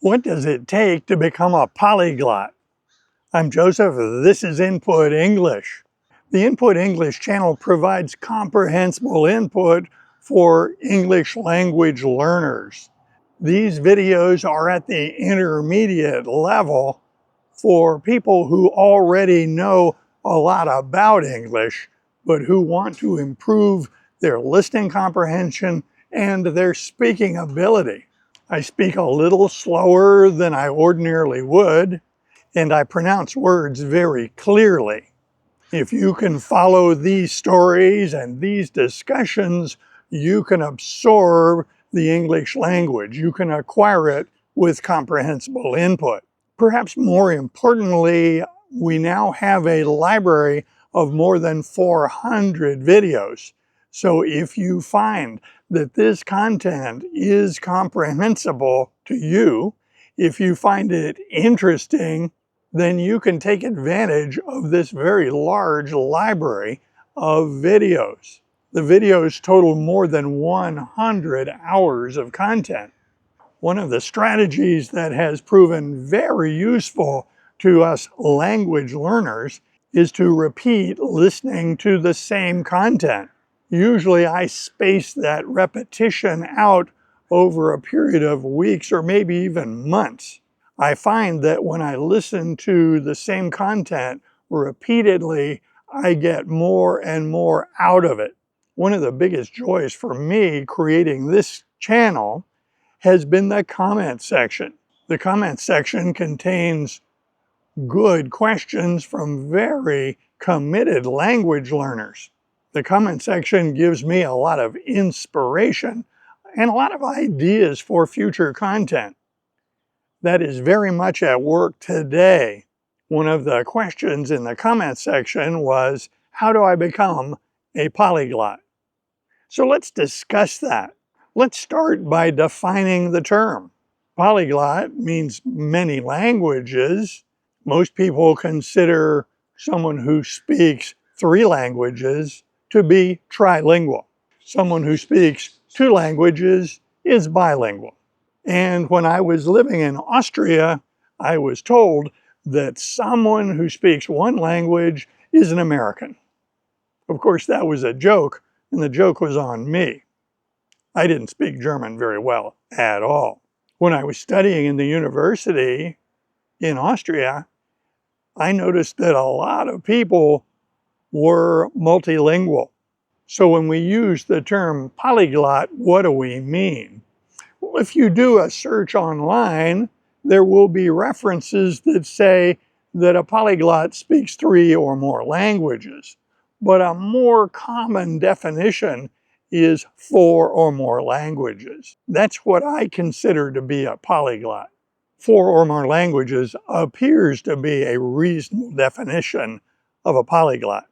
What does it take to become a polyglot? I'm Joseph. This is Input English. The Input English channel provides comprehensible input for English language learners. These videos are at the intermediate level for people who already know a lot about English, but who want to improve their listening comprehension and their speaking ability. I speak a little slower than I ordinarily would, and I pronounce words very clearly. If you can follow these stories and these discussions, you can absorb the English language. You can acquire it with comprehensible input. Perhaps more importantly, we now have a library of more than 400 videos. So if you find that this content is comprehensible to you, if you find it interesting, then you can take advantage of this very large library of videos. The videos total more than 100 hours of content. One of the strategies that has proven very useful to us language learners is to repeat listening to the same content. Usually I space that repetition out over a period of weeks or maybe even months. I find that when I listen to the same content repeatedly, I get more and more out of it. One of the biggest joys for me creating this channel has been the comment section. The comment section contains good questions from very committed language learners. The comment section gives me a lot of inspiration and a lot of ideas for future content. That is very much at work today. One of the questions in the comment section was, how do I become a polyglot? So let's discuss that. Let's start by defining the term. Polyglot means many languages. Most people consider someone who speaks 3 languages to be trilingual. Someone who speaks 2 languages is bilingual. And when I was living in Austria, I was told that someone who speaks 1 language is an American. Of course, that was a joke, and the joke was on me. I didn't speak German very well at all. When I was studying in the university in Austria, I noticed that a lot of people were multilingual. So when we use the term polyglot, what do we mean? Well, if you do a search online, there will be references that say that a polyglot speaks 3 or more languages. But a more common definition is 4 or more languages. That's what I consider to be a polyglot. 4 or more languages appears to be a reasonable definition of a polyglot.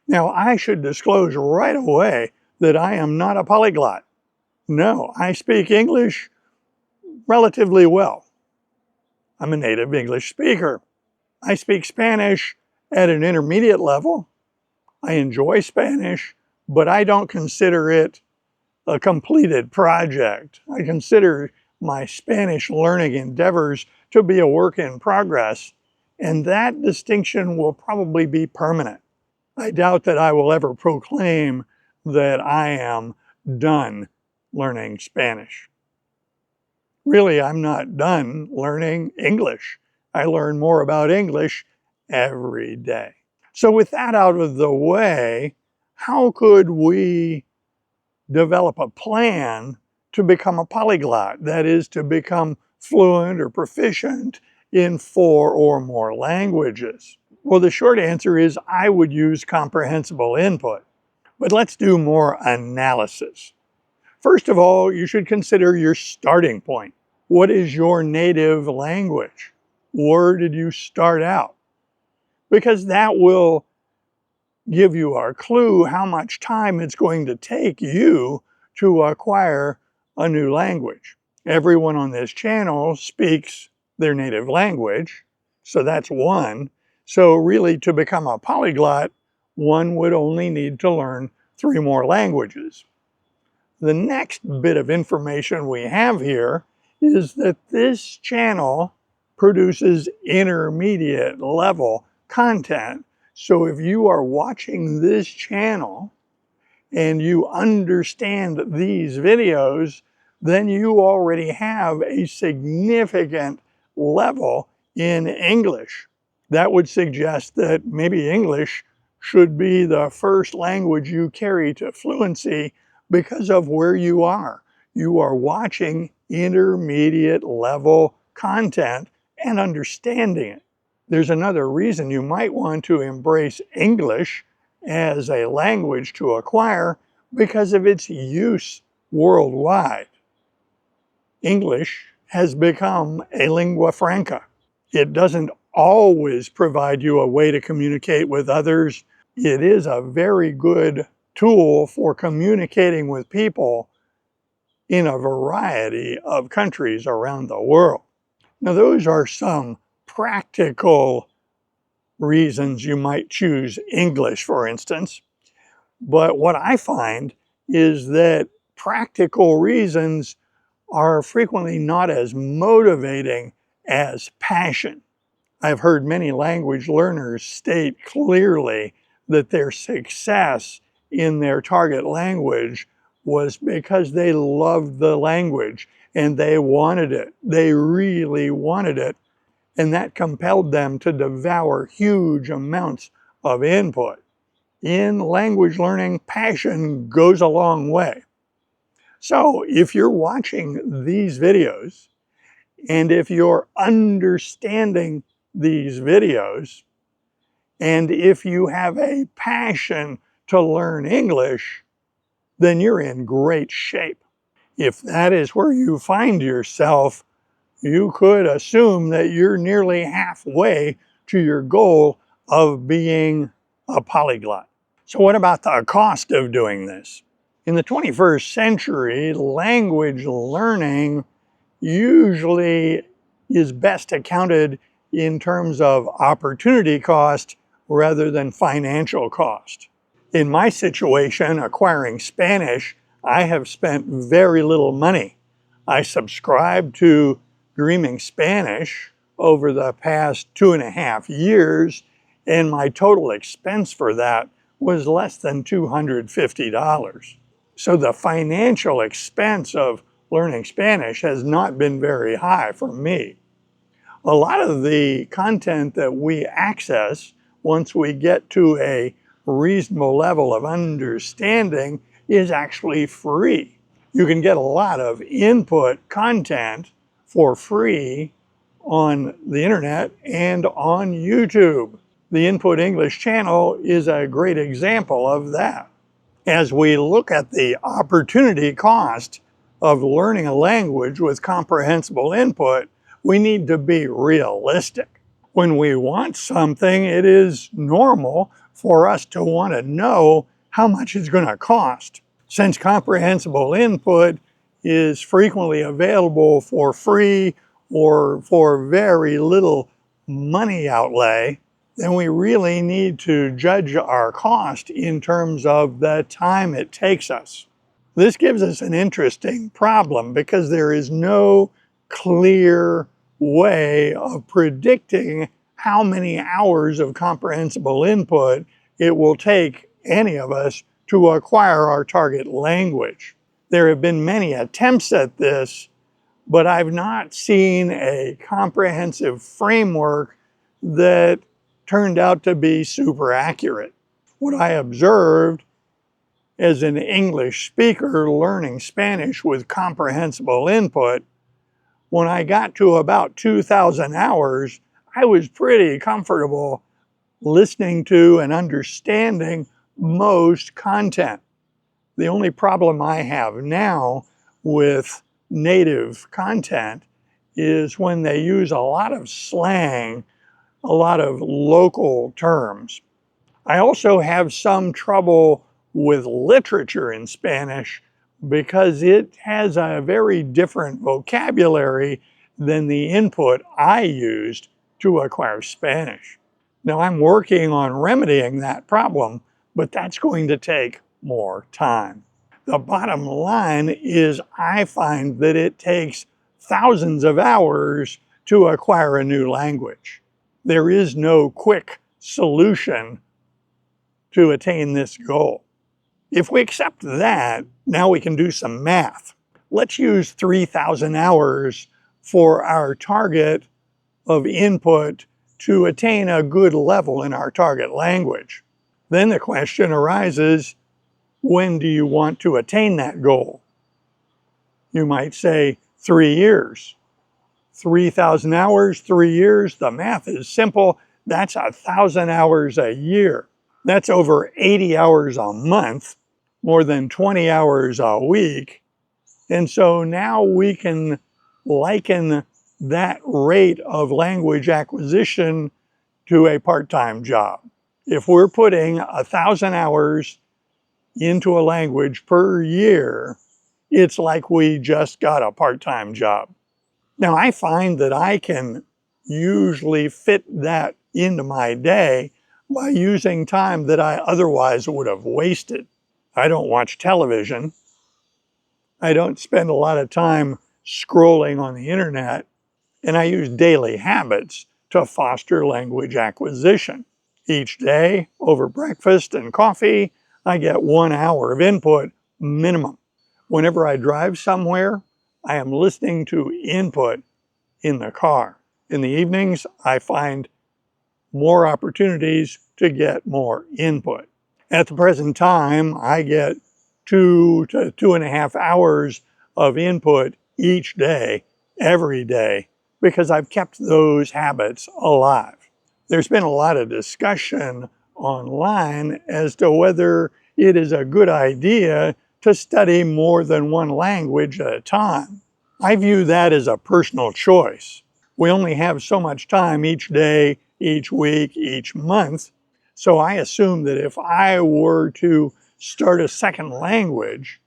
Now, I should disclose right away that I am not a polyglot. No, I speak English relatively well. I'm a native English speaker. I speak Spanish at an intermediate level. I enjoy Spanish, but I don't consider it a completed project. I consider my Spanish learning endeavors to be a work in progress, and that distinction will probably be permanent. I doubt that I will ever proclaim that I am done learning Spanish. Really, I'm not done learning English. I learn more about English every day. So with that out of the way, how could we develop a plan to become a polyglot? That is, to become fluent or proficient in 4 or more languages. Well, the short answer is I would use comprehensible input. But let's do more analysis. First of all, you should consider your starting point. What is your native language? Where did you start out? Because that will give you a clue how much time it's going to take you to acquire a new language. Everyone on this channel speaks their native language, so that's one. So really, to become a polyglot, one would only need to learn 3 more languages. The next bit of information we have here is that this channel produces intermediate level content. So if you are watching this channel and you understand these videos, then you already have a significant level in English. That would suggest that maybe English should be the first language you carry to fluency because of where you are. You are watching intermediate level content and understanding it. There's another reason you might want to embrace English as a language to acquire because of its use worldwide. English has become a lingua franca. It doesn't always provide you a way to communicate with others. It is a very good tool for communicating with people in a variety of countries around the world. Now, those are some practical reasons you might choose English, for instance. But what I find is that practical reasons are frequently not as motivating as passion. I've heard many language learners state clearly that their success in their target language was because they loved the language and they wanted it. They really wanted it. And that compelled them to devour huge amounts of input. In language learning, passion goes a long way. So if you're watching these videos, and if you're understanding these videos, and if you have a passion to learn English, then you're in great shape. If that is where you find yourself, you could assume that you're nearly halfway to your goal of being a polyglot. So what about the cost of doing this? In the 21st century, language learning usually is best accounted in terms of opportunity cost rather than financial cost. In my situation, acquiring Spanish, I have spent very little money. I subscribed to Dreaming Spanish over the past 2.5 years, and my total expense for that was less than $250. So the financial expense of learning Spanish has not been very high for me. A lot of the content that we access once we get to a reasonable level of understanding is actually free. You can get a lot of input content for free on the internet and on YouTube. The Input English channel is a great example of that. As we look at the opportunity cost of learning a language with comprehensible input, we need to be realistic. When we want something, it is normal for us to want to know how much it's going to cost. Since comprehensible input is frequently available for free or for very little money outlay, then we really need to judge our cost in terms of the time it takes us. This gives us an interesting problem because there is no clear way of predicting how many hours of comprehensible input it will take any of us to acquire our target language. There have been many attempts at this, but I've not seen a comprehensive framework that turned out to be super accurate. What I observed as an English speaker learning Spanish with comprehensible input, when I got to about 2,000 hours, I was pretty comfortable listening to and understanding most content. The only problem I have now with native content is when they use a lot of slang, a lot of local terms. I also have some trouble with literature in Spanish because it has a very different vocabulary than the input I used to acquire Spanish. Now, I'm working on remedying that problem, but that's going to take more time. The bottom line is I find that it takes thousands of hours to acquire a new language. There is no quick solution to attain this goal. If we accept that, now we can do some math. Let's use 3,000 hours for our target of input to attain a good level in our target language. Then the question arises, when do you want to attain that goal? You might say 3 years. 3,000 hours, 3 years, the math is simple. That's 1,000 hours a year. That's over 80 hours a month, more than 20 hours a week. And so now we can liken that rate of language acquisition to a part-time job. If we're putting 1,000 hours into a language per year, it's like we just got a part-time job. Now, I find that I can usually fit that into my day by using time that I otherwise would have wasted. I don't watch television. I don't spend a lot of time scrolling on the internet, and I use daily habits to foster language acquisition. Each day, over breakfast and coffee, I get 1 hour of input minimum. Whenever I drive somewhere, I am listening to input in the car. In the evenings, I find more opportunities to get more input. At the present time, I get 2 to 2.5 hours of input each day, every day, because I've kept those habits alive. There's been a lot of discussion online as to whether it is a good idea to study more than one language at a time. I view that as a personal choice. We only have so much time each day, each week, each month. So I assume that if I were to start a second language,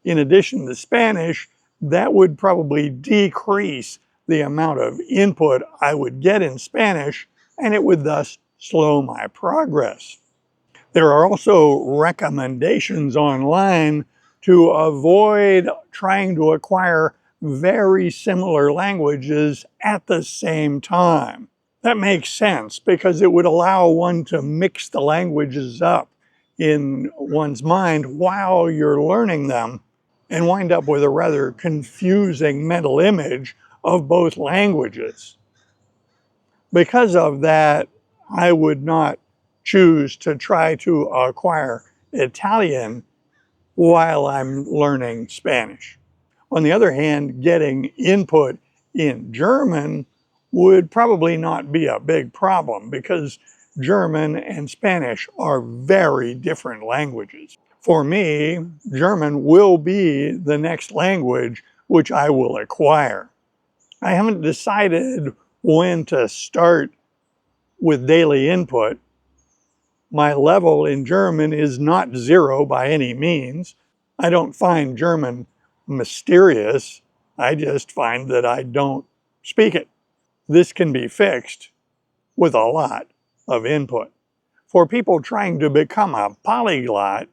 in addition to Spanish, that would probably decrease the amount of input I would get in Spanish, and it would thus slow my progress. There are also recommendations online to avoid trying to acquire very similar languages at the same time. That makes sense because it would allow one to mix the languages up in one's mind while you're learning them and wind up with a rather confusing mental image of both languages. Because of that, I would not choose to try to acquire Italian while I'm learning Spanish. On the other hand, getting input in German would probably not be a big problem because German and Spanish are very different languages. For me, German will be the next language which I will acquire. I haven't decided when to start with daily input. My level in German is not 0 by any means. I don't find German mysterious. I just find that I don't speak it. This can be fixed with a lot of input. For people trying to become a polyglot,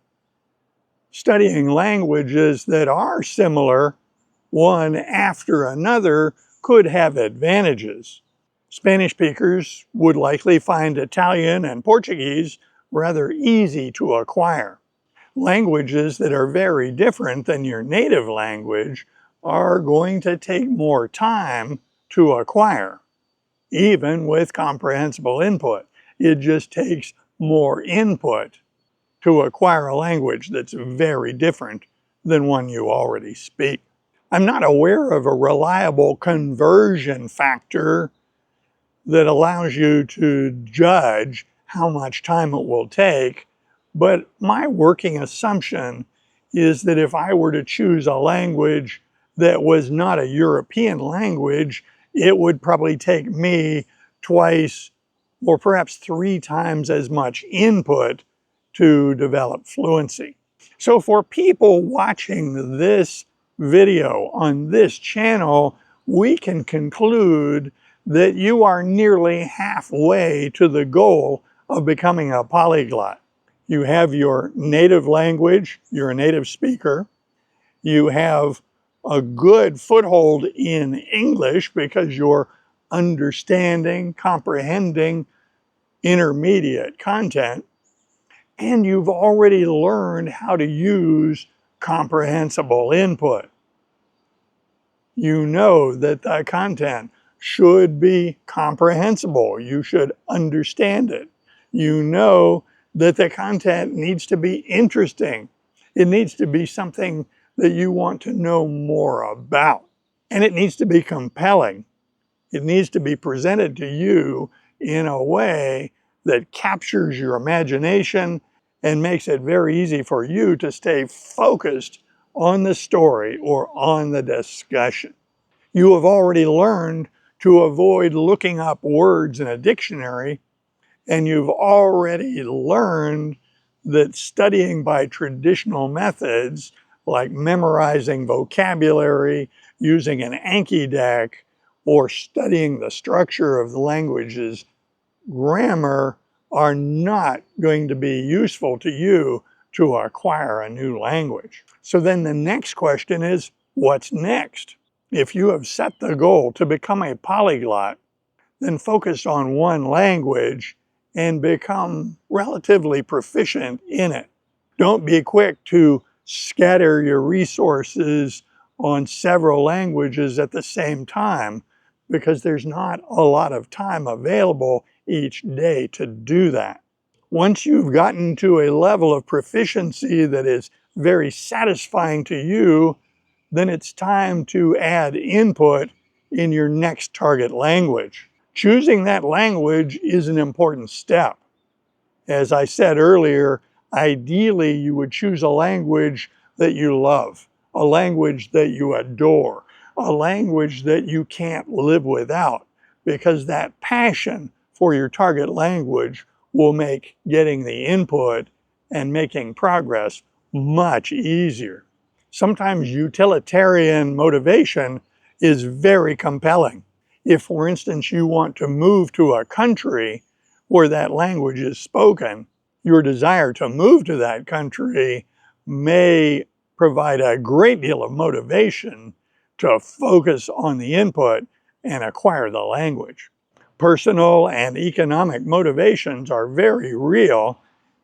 studying languages that are similar, one after another, could have advantages. Spanish speakers would likely find Italian and Portuguese rather easy to acquire. Languages that are very different than your native language are going to take more time to acquire. Even with comprehensible input, it just takes more input to acquire a language that's very different than one you already speak. I'm not aware of a reliable conversion factor that allows you to judge how much time it will take, but my working assumption is that if I were to choose a language that was not a European language, it would probably take me twice or perhaps 3 times as much input to develop fluency. So for people watching this video on this channel, we can conclude that you are nearly halfway to the goal of becoming a polyglot. You have your native language, you're a native speaker, you have a good foothold in English because you're understanding, comprehending intermediate content, and you've already learned how to use comprehensible input. You know that the content should be comprehensible. You should understand it. You know that the content needs to be interesting. It needs to be something that you want to know more about. And it needs to be compelling. It needs to be presented to you in a way that captures your imagination and makes it very easy for you to stay focused on the story or on the discussion. You have already learned to avoid looking up words in a dictionary, and you've already learned that studying by traditional methods, like memorizing vocabulary, using an Anki deck, or studying the structure of the language's grammar, are not going to be useful to you to acquire a new language. So then the next question is, what's next? If you have set the goal to become a polyglot, then focus on one language and become relatively proficient in it. Don't be quick to scatter your resources on several languages at the same time, because there's not a lot of time available each day to do that. Once you've gotten to a level of proficiency that is very satisfying to you, then it's time to add input in your next target language. Choosing that language is an important step. As I said earlier, ideally you would choose a language that you love, a language that you adore, a language that you can't live without, because that passion for your target language will make getting the input and making progress much easier. Sometimes utilitarian motivation is very compelling. If, for instance, you want to move to a country where that language is spoken, your desire to move to that country may provide a great deal of motivation to focus on the input and acquire the language. Personal and economic motivations are very real,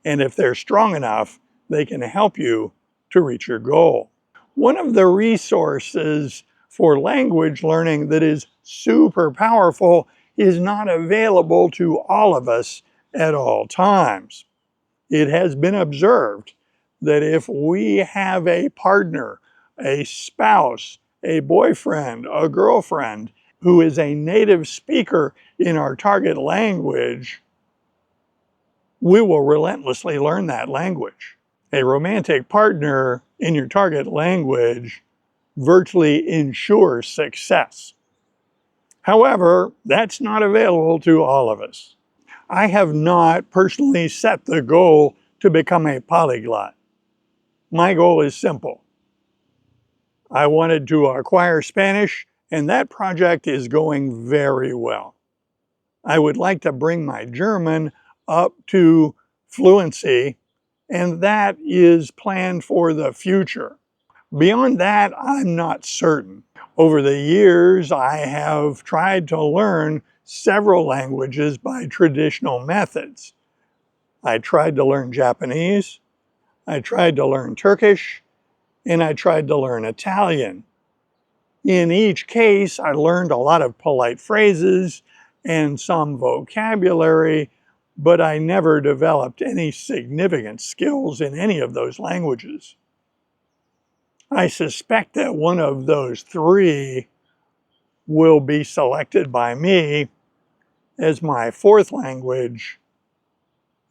and if they're strong enough, they can help you to reach your goal. One of the resources for language learning that is super powerful is not available to all of us at all times. It has been observed that if we have a partner, a spouse, a boyfriend, a girlfriend who is a native speaker in our target language, we will relentlessly learn that language. A romantic partner in your target language virtually ensures success. However, that's not available to all of us. I have not personally set the goal to become a polyglot. My goal is simple. I wanted to acquire Spanish, and that project is going very well. I would like to bring my German up to fluency, and that is planned for the future. Beyond that, I'm not certain. Over the years, I have tried to learn several languages by traditional methods. I tried to learn Japanese, I tried to learn Turkish, and I tried to learn Italian. In each case, I learned a lot of polite phrases and some vocabulary, but I never developed any significant skills in any of those languages. I suspect that one of those three will be selected by me as my fourth language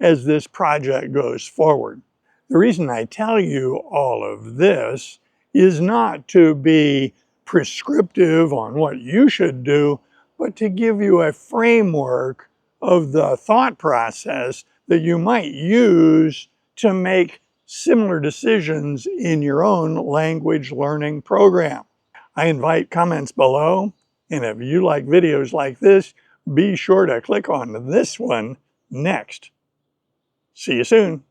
as this project goes forward. The reason I tell you all of this is not to be prescriptive on what you should do, but to give you a framework of the thought process that you might use to make similar decisions in your own language learning program. I invite comments below, and if you like videos like this, be sure to click on this one next. See you soon.